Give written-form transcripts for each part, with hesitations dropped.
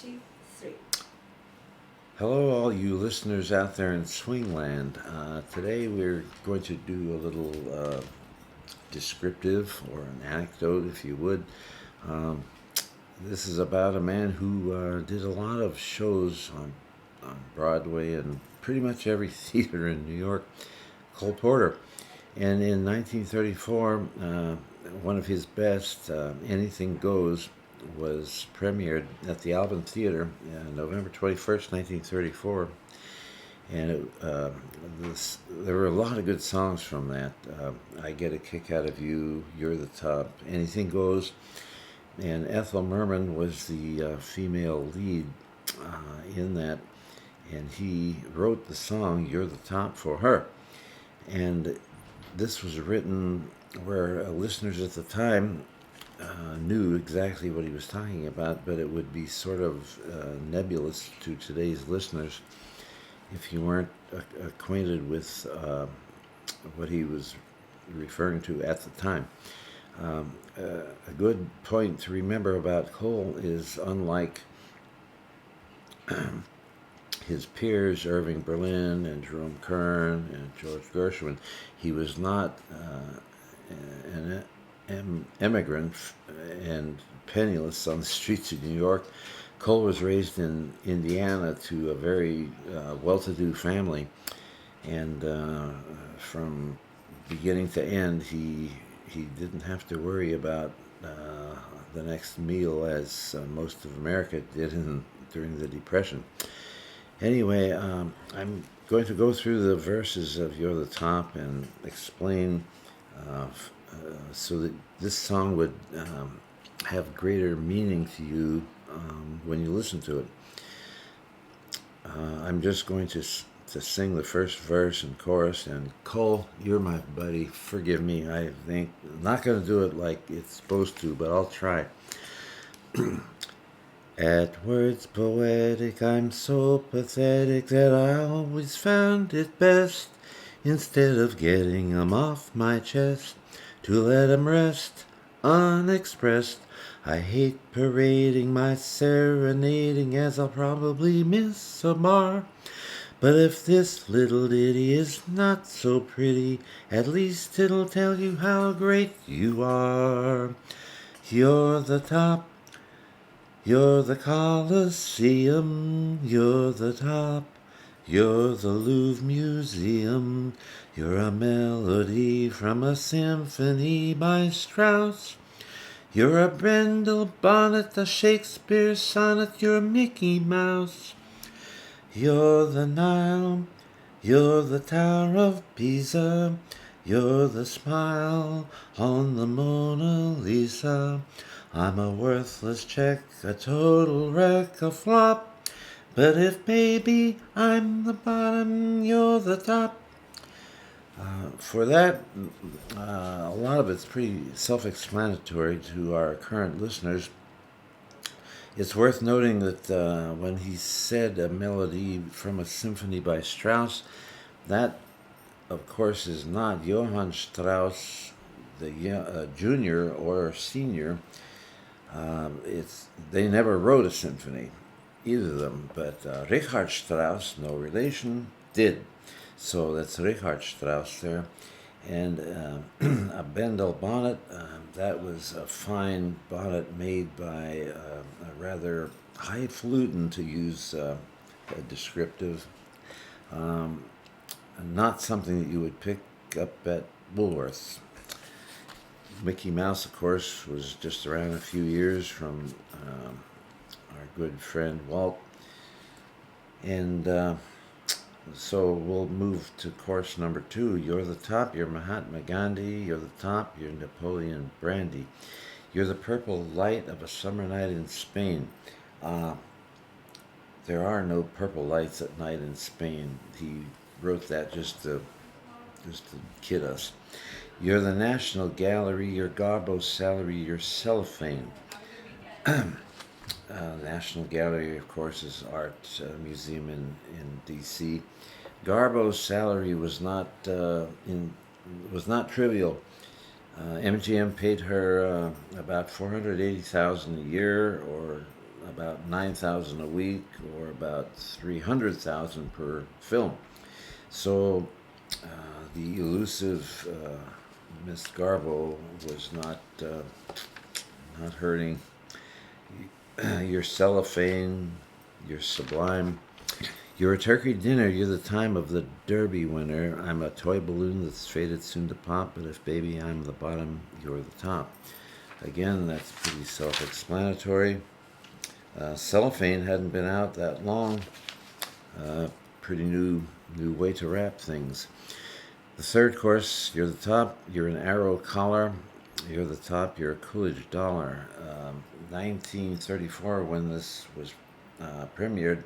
2, 3. Hello, all you listeners out there in Swingland. Today we're going to do a little descriptive or an anecdote, if you would. Um, this is about a man who did a lot of shows on Broadway and pretty much every theater in New York, Cole Porter. And in 1934, one of his best, Anything Goes, was premiered at the Alban Theater on November 21st, 1934. And there were a lot of good songs from that. I Get a Kick Out of You, You're the Top, Anything Goes. And Ethel Merman was the female lead in that. And he wrote the song You're the Top for her. And this was written where listeners at the time knew exactly what he was talking about, but it would be sort of nebulous to today's listeners if you weren't acquainted with what he was referring to at the time. A good point to remember about Cole is, unlike his peers, Irving Berlin and Jerome Kern and George Gershwin, he was not an immigrant and penniless on the streets of New York. Cole was raised in Indiana to a very well-to-do family, and from beginning to end, he didn't have to worry about the next meal as most of America did during the Depression. Anyway, I'm going to go through the verses of You're the Top and explain so that this song would have greater meaning to you when you listen to it. I'm just going to sing the first verse and chorus, and Cole, you're my buddy. Forgive me. I think I'm not going to do it like it's supposed to, but I'll try. At words poetic, I'm so pathetic that I always found it best, instead of getting 'em off my chest, to let 'em rest unexpressed. I hate parading my serenading, as I'll probably miss a bar. But if this little ditty is not so pretty, at least it'll tell you how great you are. You're the top, you're the Colosseum, you're the top, you're the Louvre Museum, you're a melody from a symphony by Strauss. You're a Brendel bonnet, a Shakespeare sonnet, you're a Mickey Mouse. You're the Nile, you're the Tower of Pisa, you're the smile on the Mona Lisa. I'm a worthless check, a total wreck, a flop. But if maybe I'm the bottom, you're the top. For that, a lot of it's pretty self-explanatory to our current listeners. It's worth noting that when he said a melody from a symphony by Strauss, that, of course, is not Johann Strauss, the junior or senior. They never wrote a symphony, either of them, but Richard Strauss, no relation, did. So that's Richard Strauss there. And a Bendel bonnet, that was a fine bonnet made by a rather highfalutin, to use a descriptive, not something that you would pick up at Woolworths. Mickey Mouse, of course, was just around a few years from our good friend Walt. And so we'll move to course number 2. You're the top, you're Mahatma Gandhi. You're the top, you're Napoleon Brandy. You're the purple light of a summer night in Spain. There are no purple lights at night in Spain. He wrote that just to kid us. You're the National Gallery, your Garbo salary, your cellophane. National Gallery, of course, is art museum in D.C. Garbo's salary was not trivial. MGM paid her about $480,000 a year, or about 9,000 a week, or about 300,000 per film. So the elusive Miss Garbo was not hurting. You're cellophane, you're sublime. You're a turkey dinner, you're the time of the Derby winner. I'm a toy balloon that's fated soon to pop, but if baby I'm the bottom, you're the top. Again, that's pretty self-explanatory. Cellophane hadn't been out that long. Pretty new way to wrap things. The third course, you're the top, you're an arrow collar, you're the top, you're a Coolidge dollar. 1934, when this was premiered,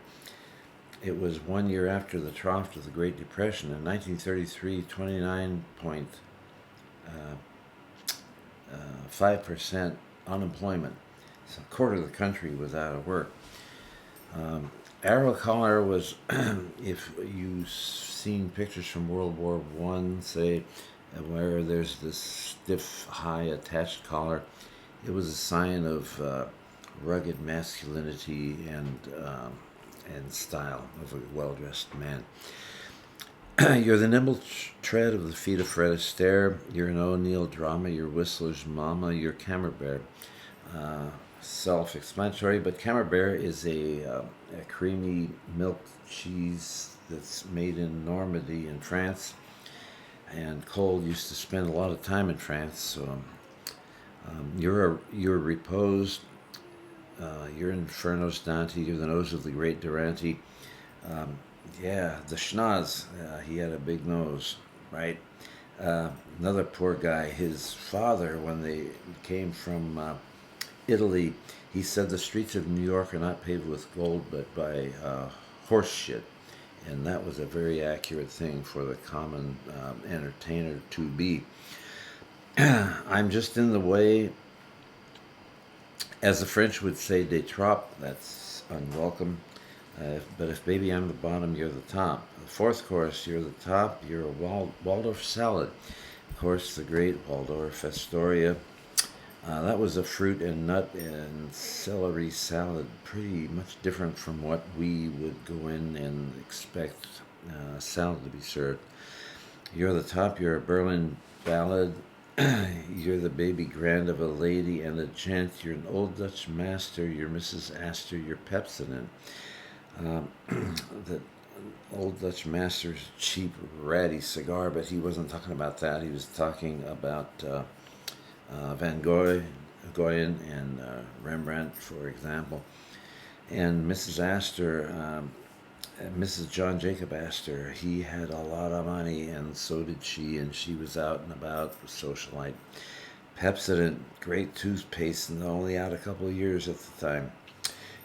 it was 1 year after the trough of the Great Depression. In 1933, 29.5% unemployment. So a quarter of the country was out of work. Arrow collar was, if you've seen pictures from World War I, say, where there's this stiff, high attached collar, it was a sign of rugged masculinity and style of a well-dressed man. You're the nimble tread of the feet of Fred Astaire. You're an O'Neill drama. You're Whistler's mama. You're Camembert. Self-explanatory, but Camembert is a creamy milk cheese that's made in Normandy in France. And Cole used to spend a lot of time in France. So you're Repose. You're Inferno's Dante. You're the nose of the great Durante. Yeah, the schnoz. He had a big nose, right? Another poor guy. His father, when they came from Italy, he said the streets of New York are not paved with gold, but by horse shit. And that was a very accurate thing for the common entertainer to be. I'm just in the way, as the French would say, de trop. That's unwelcome. But if baby I'm the bottom, you're the top. The fourth course, you're the top. You're a Waldorf salad. Of course, the great Waldorf Astoria. That was a fruit and nut and celery salad, pretty much different from what we would go in and expect salad to be served. You're the top, you're a Berlin ballad, you're the baby grand of a lady and a gent, you're an old Dutch master, you're Mrs. Astor, you're Pepsodent. The old Dutch master's cheap, ratty cigar, but he wasn't talking about that. He was talking about Van Gogh, Goyen and Rembrandt, for example. And Mrs. Astor, Mrs. John Jacob Astor, he had a lot of money, and so did she, and she was out and about, a socialite. Pepsodent, great toothpaste, and only out a couple of years at the time.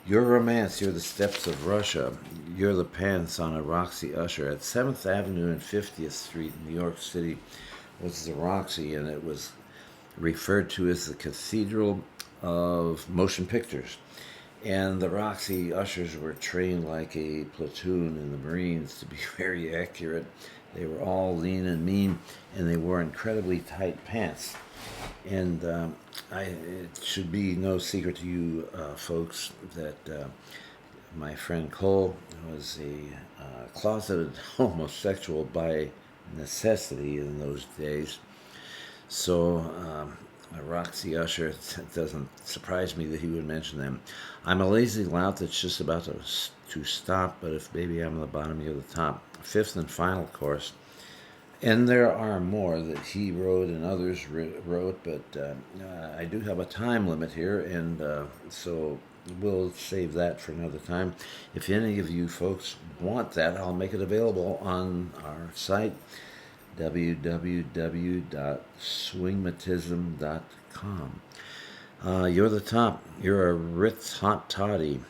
Your romance, you're the steps of Russia. You're the pants on a Roxy Usher. At 7th Avenue and 50th Street in New York City was the Roxy, and it was referred to as the Cathedral of Motion Pictures. And the Roxy ushers were trained like a platoon in the Marines to be very accurate. They were all lean and mean, and they wore incredibly tight pants. And it should be no secret to you folks that my friend Cole was a closeted homosexual by necessity in those days. So Roxy Usher, it doesn't surprise me that he would mention them. I'm a lazy lout that's just about to stop, but if baby I'm the bottom, you're the top. Fifth and final course. And there are more that he wrote and others wrote, but I do have a time limit here, and so we'll save that for another time. If any of you folks want that, I'll make it available on our site, www.swingmatism.com. You're the top. You're a Ritz hot toddy.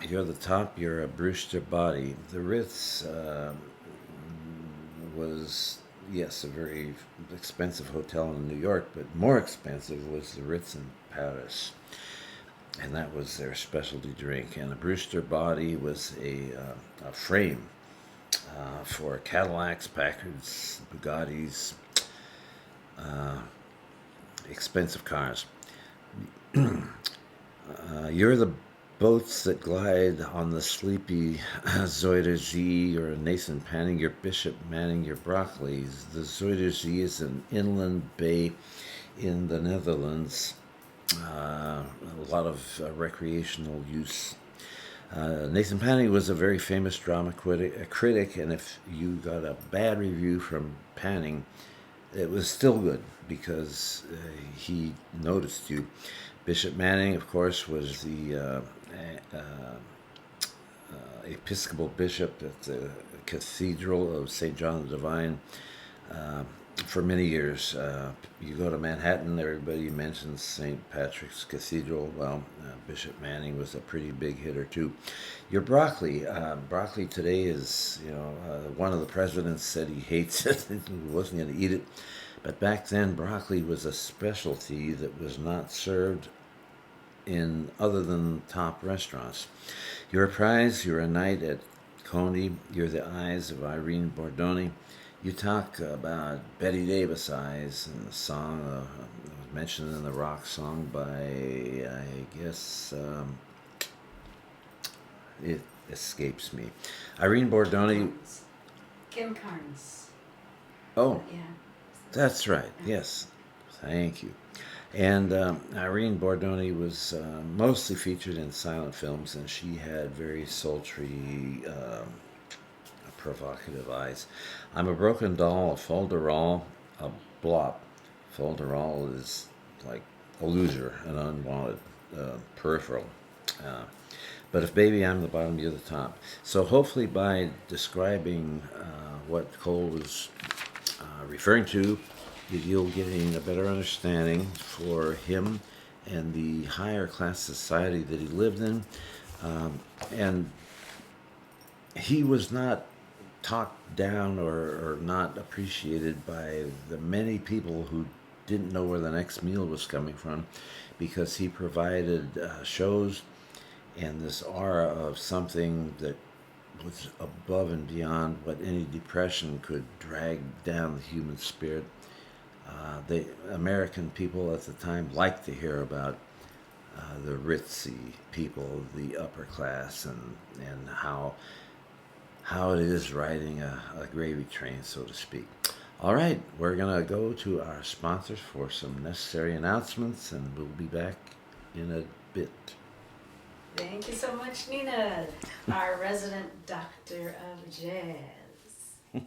You're the top. You're a Brewster body. The Ritz was, yes, a very expensive hotel in New York, but more expensive was the Ritz in Paris. And that was their specialty drink. And a Brewster body was a frame for Cadillacs, Packards, Bugattis, expensive cars. You're You're the boats that glide on the sleepy Zuiderzee, or Nathan Panning, your Bishop Manning, your Broccoli's. The Zuiderzee is an inland bay in the Netherlands. A lot of recreational use. Nathan Panning was a very famous drama critic, and if you got a bad review from Panning, it was still good because he noticed you. Bishop Manning, of course, was the Episcopal bishop at the Cathedral of St. John the Divine for many years. You go to Manhattan, everybody mentions St. Patrick's Cathedral. Well, Bishop Manning was a pretty big hitter too. Your broccoli, broccoli today is, one of the presidents said he hates it. He wasn't going to eat it. But back then, broccoli was a specialty that was not served in other than top restaurants. You're a prize, you're a knight at Coney, you're the eyes of Irene Bordoni. You talk about Betty Davis eyes in the song, that was mentioned in the rock song by, I guess, it escapes me. Irene Bordoni. Kim Carnes. Oh, Yeah. that's right, yes. Thank you. And Irene Bordoni was mostly featured in silent films, and she had very sultry, provocative eyes. I'm a broken doll, a folderol, a blop. Folderol is like a loser, an unwanted peripheral. But if baby, I'm the bottom, you're the top. So hopefully by describing what Cole was referring to, you'll gain a better understanding for him and the higher class society that he lived in. And he was not talked down or not appreciated by the many people who didn't know where the next meal was coming from, because he provided shows and this aura of something that was above and beyond what any depression could drag down the human spirit. The American people at the time liked to hear about the ritzy people, the upper class, and how it is riding a gravy train, so to speak. All right, we're going to go to our sponsors for some necessary announcements, and we'll be back in a bit. Thank you so much, Nina, our resident doctor of jazz.